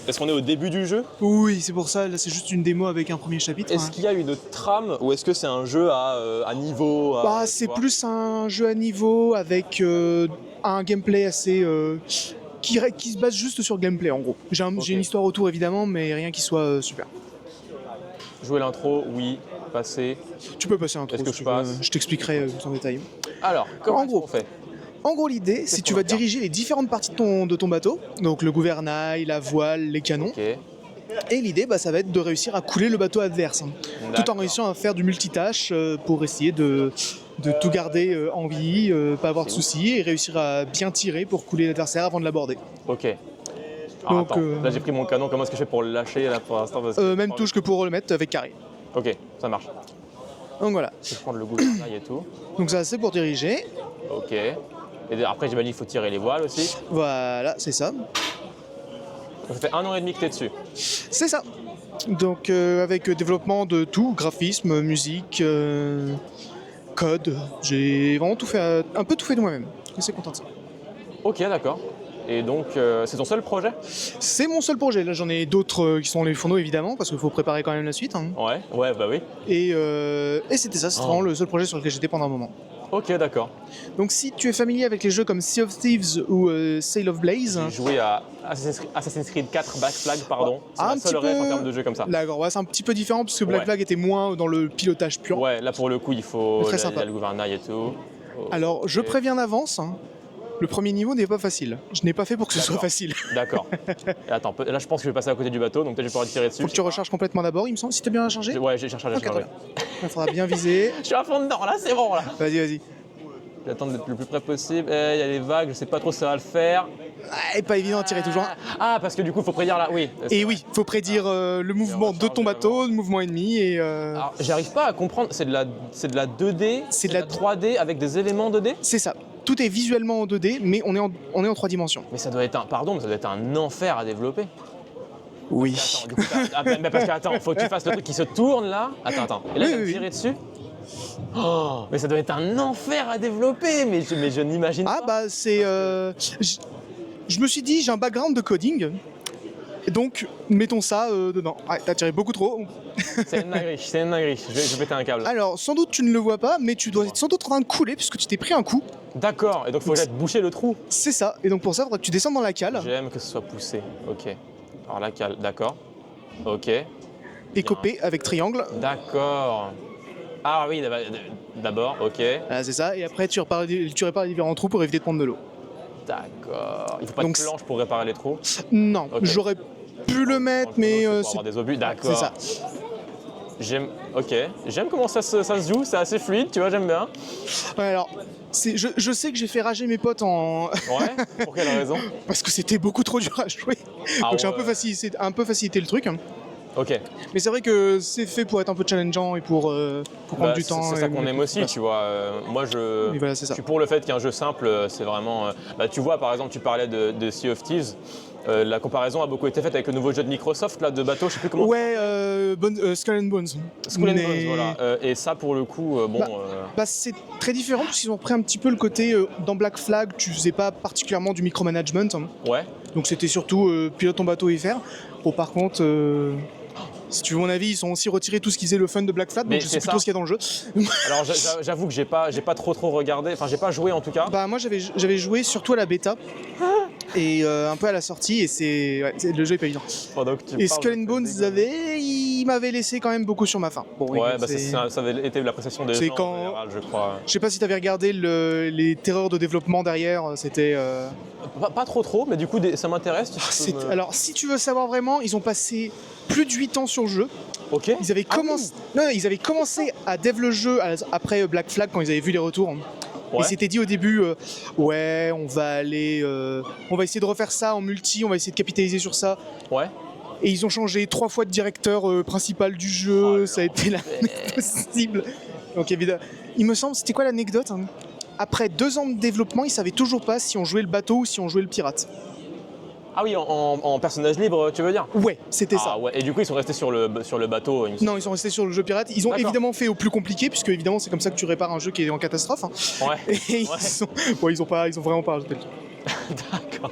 Est-ce qu'on est au début du jeu? Oui, c'est pour ça, là c'est juste une démo avec un premier chapitre. Est-ce qu'il y a une trame ou est-ce que c'est un jeu à niveau c'est plus un jeu à niveau avec un gameplay assez... qui se base juste sur le gameplay en gros. J'ai une histoire autour évidemment, mais rien qui soit super. Jouer l'intro, oui. Passer. Tu peux passer l'intro. Est-ce que je passe? Je t'expliquerai en détail. Alors, comment on fait? En gros, l'idée, c'est que tu vas diriger les différentes parties de ton bateau, donc le gouvernail, la voile, les canons. Et l'idée, ça va être de réussir à couler le bateau adverse, tout en réussissant à faire du multitâche pour essayer de tout garder en vie, pas avoir de soucis, et réussir à bien tirer pour couler l'adversaire avant de l'aborder. Ok. Alors, attends, là j'ai pris mon canon, comment est-ce que je fais pour le lâcher là pour l'instant? Même touche que pour le mettre avec carré. Ok, ça marche. Donc voilà. Je vais prendre le gouvernail et tout. Donc ça c'est pour diriger. Ok. Et après j'imagine qu'il faut tirer les voiles aussi. Voilà, c'est ça. Donc, ça fait 1 an et demi que t'es dessus. C'est ça. Donc avec développement de tout, graphisme, musique, code. J'ai vraiment tout fait, un peu tout fait de moi-même. Je suis assez content de ça. Ok, d'accord. Et donc, c'est ton seul projet? C'est mon seul projet. Là, j'en ai d'autres qui sont dans les fourneaux, évidemment, parce qu'il faut préparer quand même la suite. Hein. Ouais, bah oui. Et c'était ça, c'est vraiment le seul projet sur lequel j'étais pendant un moment. Ok, d'accord. Donc, si tu es familier avec les jeux comme Sea of Thieves ou Sail of Blaze... J'ai joué à Assassin's Creed 4 Black Flag, pardon. C'est ma seule rêve en termes de jeu comme ça. D'accord, c'est un petit peu différent, parce que Black Flag était moins dans le pilotage pur. Ouais, là pour le coup, il faut le gouvernail et tout. Alors, je préviens d'avance... Le premier niveau n'est pas facile. Je n'ai pas fait pour que ce soit facile. D'accord. Et attends, là je pense que je vais passer à côté du bateau, donc peut-être je vais pouvoir tirer dessus. Faut que tu recharges complètement d'abord, il me semble. Si t'as bien chargé? Ouais, j'ai chargé. Il faudra bien viser. Je suis à fond dedans, là, c'est bon, là. Vas-y. J'attends d'être le plus près possible. Il y a les vagues, je sais pas trop si ça va le faire. Et pas évident à tirer toujours. Ah, parce que du coup, il faut prédire là, oui. Et oui, il faut prédire le mouvement de ton bateau, le mouvement ennemi et... Alors, j'arrive pas à comprendre, c'est de la 2D, c'est de la 3D avec des éléments 2D? C'est ça. Tout est visuellement en 2D, mais on est en 3 dimensions. Mais ça doit être un enfer à développer. Oui. Attends, du coup, mais parce que attends, faut que tu fasses le truc qui se tourne là. Attends. Et là, tu vas tirer dessus? Oh, mais ça doit être un enfer à développer, mais je n'imagine pas. Ah bah c'est... je me suis dit, j'ai un background de coding, donc mettons ça dedans. Ouais, t'as tiré beaucoup trop. C'est une dinguerie, je vais péter un câble. Alors, sans doute tu ne le vois pas, mais tu dois être sans doute en train de couler puisque tu t'es pris un coup. D'accord, et donc il faut que j'aille boucher le trou. C'est ça, et donc pour ça, il faudra que tu descendes dans la cale. J'aime que ce soit poussé, ok. Alors la cale, d'accord. Ok. Et coper avec triangle. D'accord. Ah oui, d'abord, ok. Ah, c'est ça, et après tu répares les différents trous pour éviter de prendre de l'eau. D'accord. Il faut pas Donc, de planche pour réparer les trous. Non, Ok. j'aurais pu le mettre, mais pour c'est avoir des obus, d'accord. c'est ça. J'aime, ok. J'aime comment ça se joue, c'est assez fluide, tu vois, j'aime bien. Ouais, alors, je sais que j'ai fait rager mes potes en... Ouais. Pour quelle raison? parce que c'était beaucoup trop dur à jouer. Ah Donc j'ai ouais. un peu facilité le truc. Ok. Mais c'est vrai que c'est fait pour être un peu challengeant et pour prendre du temps. C'est ça et- qu'on aime aussi, tu vois. Moi, Et voilà, c'est je ça. suis pour le fait qu'un jeu simple, c'est vraiment. Tu vois, par exemple, tu parlais de Sea of Thieves. La comparaison a beaucoup été faite avec le nouveau jeu de Microsoft là, de bateau, je sais plus comment. Ouais, Skull and Bones. Skull and Mais- Bones, voilà. Et ça, pour le coup, bon. Bah, c'est très différent parce qu'ils ont pris un petit peu le côté dans Black Flag, tu faisais pas particulièrement du micromanagement, hein. Ouais. Donc c'était surtout pilote ton bateau et faire. Bon, par contre, si tu veux mon avis, ils ont aussi retiré tout ce qui faisait le fun de Black Flag, Mais donc je sais c'est plus trop ça. ce qu'il y a dans le jeu. Alors j'avoue que j'ai pas trop regardé, enfin j'ai pas joué en tout cas. Bah moi j'avais joué surtout à la bêta et un peu à la sortie et le jeu est pas évident. Pendant que tu Et parles, Skull je and fais Bones, dégueuler. il m'avait laissé quand même beaucoup sur ma faim. Bon, Ouais, écoute, bah ça avait été l'appréciation des c'est gens quand- en général, je crois. Je sais pas si t'avais regardé les terreurs de développement derrière, c'était... Pas trop, mais du coup ça m'intéresse. si tu peux me- Alors si tu veux savoir vraiment, ils ont passé plus de 8 ans sur le jeu. Ok. Ils avaient, ils avaient commencé à dev le jeu après Black Flag quand ils avaient vu les retours. Ouais. Ils s'étaient dit au début, ouais, on va essayer de refaire ça en multi, on va essayer de capitaliser sur ça. Ouais. Et ils ont changé 3 fois de directeur principal du jeu, ça a été la possible. Donc évidemment, il me semble, c'était quoi l'anecdote, hein? Après 2 ans de développement, ils savaient toujours pas si on jouait le bateau ou si on jouait le pirate. Ah oui, en personnage libre, tu veux dire? Ouais, c'était ça. Ah ouais. Et du coup ils sont restés sur le bateau. il me semble. Non, ils sont restés sur le jeu pirate. Ils ont D'accord. évidemment fait au plus compliqué, puisque évidemment c'est comme ça que tu répares un jeu qui est en catastrophe, hein. Ouais. Et ils ont vraiment pas rajouté le truc. D'accord.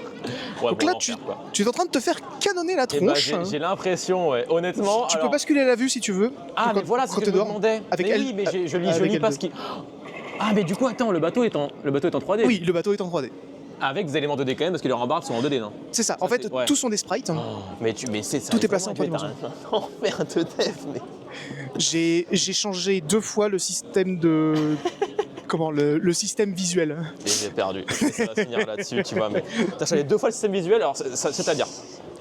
Ouais, Donc bon, là, l'enfer, quoi. tu es en train de te faire canonner la Eh ben, tronche. hein. j'ai l'impression, ouais. Honnêtement. Tu alors- peux basculer à la vue si tu veux. Ah, Quand- mais voilà, c'est quand ce que t'es je me dehors. demandais. Avec mais L- oui, mais je avec lis pas L2. ce qui. Ah, mais du coup, attends, le bateau est en 3D. Oui, le bateau est en 3D. Avec des éléments 2D quand même, parce que les rambardes sont en 2D, non? C'est ça. En Ça, fait, c'est- ouais. tous sont des sprites. hein. Mais c'est ça. Tout est placé en vraiment trois été un enfer de dev, mais. J'ai changé 2 fois le système de. Comment le système visuel. Et j'ai perdu. Ça va finir là-dessus, tu vois. Mais t'as changé 2 fois le système visuel, alors c'est-à-dire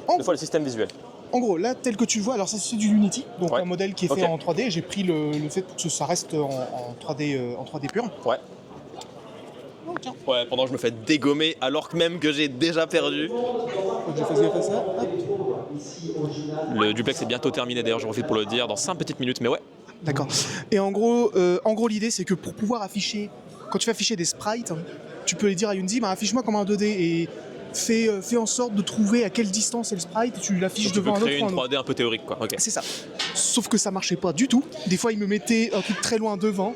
En- 2 fois le système visuel. En gros, là, tel que tu le vois, alors ça c'est du Unity, donc Ouais. un modèle qui est Ok. fait en 3D. J'ai pris le fait pour que ça reste en 3D pur. Ouais. Oh, tiens, Ouais, pendant que je me fais dégommer alors que même que j'ai déjà perdu. faut que je fasse gaffe à ça. Hop. Le duplex est bientôt terminé d'ailleurs, j'en profite pour le dire dans 5 petites minutes, mais ouais. D'accord. Et en gros l'idée c'est que pour pouvoir afficher, quand tu fais afficher des sprites, tu peux les dire à Unity, bah, affiche-moi comme un 2D et fais en sorte de trouver à quelle distance est le sprite et tu l'affiches Donc, tu peux devant un autre créer ou une un autre. 3D un peu théorique, quoi. Ok. C'est ça. Sauf que ça marchait pas du tout. Des fois, il me mettait un truc très loin devant.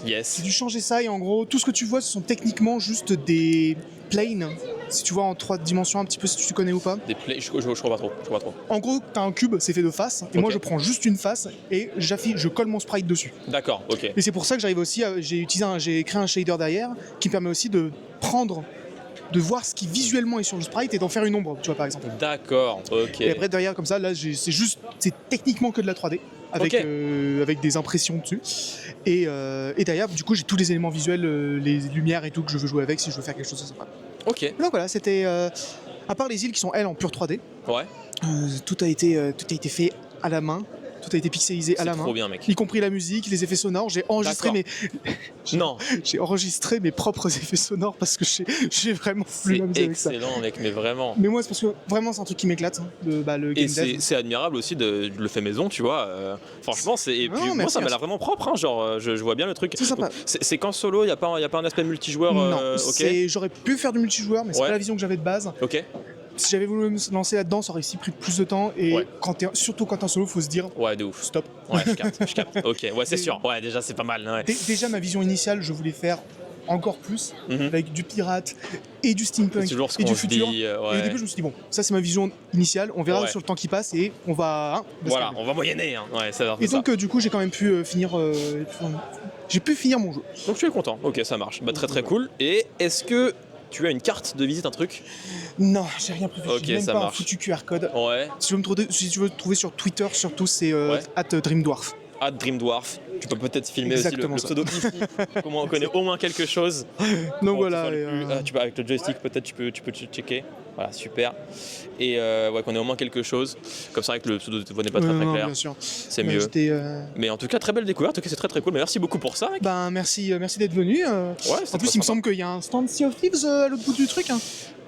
Yes. J'ai dû changer ça et en gros, tout ce que tu vois, ce sont techniquement juste des planes. Si tu vois en 3 dimensions un petit peu, si tu connais ou pas. Des play... je crois pas trop. En gros, t'as un cube, c'est fait de faces. Et Ok. moi, je prends juste une face et je colle mon sprite dessus. D'accord, ok. Et c'est pour ça que j'arrive aussi à... J'ai créé un shader derrière qui me permet aussi de voir ce qui visuellement est sur le sprite et d'en faire une ombre, tu vois, par exemple. D'accord, ok. Et après, derrière, comme ça, là, c'est techniquement que de la 3D. Avec, Ok. avec des impressions dessus. Et derrière, du coup, j'ai tous les éléments visuels, les lumières et tout que je veux jouer avec si je veux faire quelque chose de sympa. Ok, Donc voilà, c'était. À part les îles qui sont, elles, en pure 3D, ouais. tout a été fait à la main. Tout a été pixelisé à la C'est main. trop bien, mec. Y compris la musique, les effets sonores. J'ai enregistré Non, j'ai enregistré mes propres effets sonores parce que j'ai vraiment c'est plus m'amuser avec ça. excellent, mec, mais vraiment. Mais moi, c'est parce que vraiment, c'est un truc qui m'éclate, hein, le Et game dev. c'est admirable aussi de le fait maison, tu vois. Franchement, et puis Non, moi, merci, ça m'a l'air merci. vraiment propre, hein, genre, je vois bien le truc. C'est sympa. C'est qu'en solo, il n'y a pas un aspect multijoueur. Non, ok. j'aurais pu faire du multijoueur, mais c'est Ouais. pas la vision que j'avais de base. Ok. si j'avais voulu me lancer là-dedans, ça aurait aussi pris plus de temps. Et Ouais. surtout quand t'es en solo, faut se dire Ouais, de ouf. stop. Ouais, je capte. Ok, ouais, c'est sûr. Ouais, déjà, c'est pas mal. Ouais. Déjà, ma vision initiale, je voulais faire encore plus, avec du pirate et du steampunk C'est toujours ce et du qu'on se futur. dit. Et au Ouais. début, je me suis dit, bon, ça c'est ma vision initiale, on verra Ouais. sur le temps qui passe et on va. Voilà, on va moyenner. Hein. Ouais, ça va Et donc, du coup, j'ai quand même pu finir. J'ai pu finir mon jeu. Donc tu es content. Ok, ça marche. Bah, très très cool. Et est-ce que tu as une carte de visite, un truc? Non, j'ai rien prévu. Ok, J'ai même ça pas un marche. foutu QR code. Ouais. Si tu veux me trouver sur Twitter, surtout, c'est Ouais. @DreamDwarf. Dream Dwarf. Tu peux peut-être filmer Exactement aussi le pseudo ici. Comment on connaît au moins quelque chose. Donc Bon, voilà. que ce soit et, le plus- tu peux, avec le joystick, peut-être tu peux checker. Voilà, super. Et ouais, qu'on ait au moins quelque chose. Comme ça, avec le pseudo de voix n'est pas très non, clair. bien sûr. C'est mieux. Mais en tout cas, très belle découverte. Ok, c'est très très cool. Mais merci beaucoup pour ça, mec. Ben merci d'être venu. Ouais, c'est En plus, très il me sympa. semble qu'il y a un stand Sea of Thieves à l'autre bout du truc. Hein.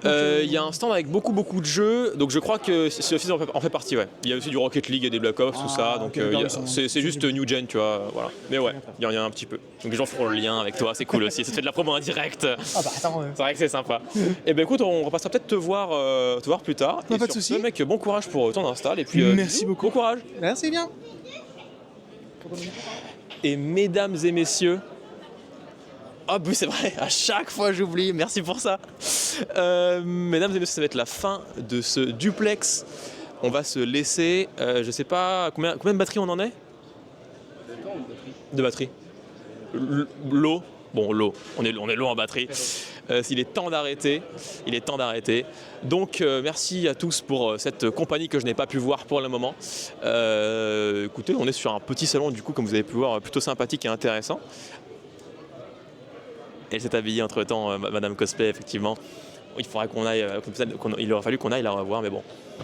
Il y a un stand avec beaucoup de jeux, donc je crois que Sea of Thieves en fait partie, ouais. Il y a aussi du Rocket League et des Black Ops, tout ça, donc ok, d'accord, c'est juste new gen, tu vois, voilà. Mais ouais, il y en a un petit peu. Donc les gens feront le lien avec toi, c'est cool aussi, ça te fait de la promo en direct. Ah bah attends. C'est vrai que c'est sympa. Et ben écoute, on repassera peut-être te voir plus tard. Non, Et pas de sur soucis. ce, mec, bon courage pour ton install et puis Merci bisous, beaucoup. Bon courage. Merci bien. Et mesdames et messieurs, ah oui c'est vrai, à chaque fois j'oublie, merci pour ça. Mesdames et messieurs, ça va être la fin de ce duplex. On va se laisser, je sais pas, combien de batteries on en est? De batterie. L'eau. Bon, l'eau, on est low en batterie. Il est temps d'arrêter. Donc, merci à tous pour cette compagnie que je n'ai pas pu voir pour le moment. Écoutez, on est sur un petit salon, du coup, comme vous avez pu voir, plutôt sympathique et intéressant. Elle s'est habillée entre-temps, Madame Cosplay, effectivement. Il faudrait qu'on aille, il aurait fallu qu'on aille la revoir, mais bon,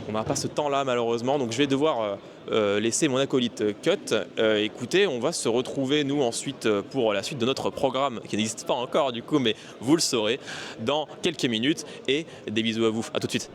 on n'a pas ce temps-là malheureusement, donc je vais devoir laisser mon acolyte Cut. Écoutez, on va se retrouver nous ensuite pour la suite de notre programme, qui n'existe pas encore du coup, mais vous le saurez dans quelques minutes, et des bisous à vous, à tout de suite.